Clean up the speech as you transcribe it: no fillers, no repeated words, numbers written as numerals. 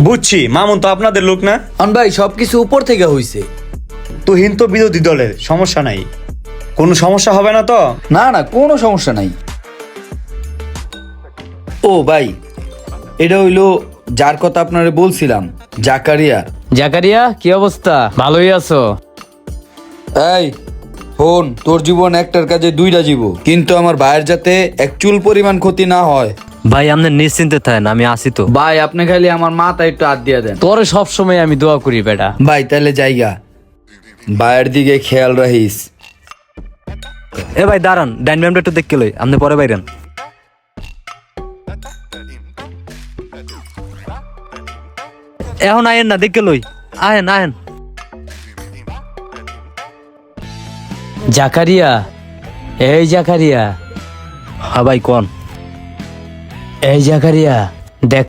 বুঝছি, মামুন তো আপনাদের লোক না? অন ভাই সবকিছু উপর থেকে হইছে। তুহিন তো বিরোধী দলের, সমস্যা নাই। কোনো সমস্যা হবে না তো? না না, কোনো সমস্যা নাই। ও ভাই, এটা হইলো যার কথা আপনারে বলছিলাম, জাকারিয়া। জাকারিয়া, কি অবস্থা? ভালোই আছো? এই হন, তোর জীবন একটার কাজে দুইটা জীব, কিন্তু আমার ভাইয়ের যাতে এক চুল পরিমাণ ক্ষতি না হয়। ভাই আপনি নিশ্চিন্তে থাকেন, আমি আসি তো। ভাই আপনি খালি আমার মাথা একটু হাত দিয়ে দেন। তোরে সবসময় আমি দোয়া করি বেটা। ভাই তাহলে জায়গা, ভাইয়ের দিকে খেয়াল রাখিস। এ ভাই দাঁড়ান, ডাইন ব্যামটা একটু দেখতে লই, আপনি পরে বাইরেন। এখন আয়েন না, দেখতে লই, আয়েন আয়েন। জাকারিয়া, এই জাকারিয়া, হ্যাঁ ভাই কোন? এই জাকারিয়া, দেখ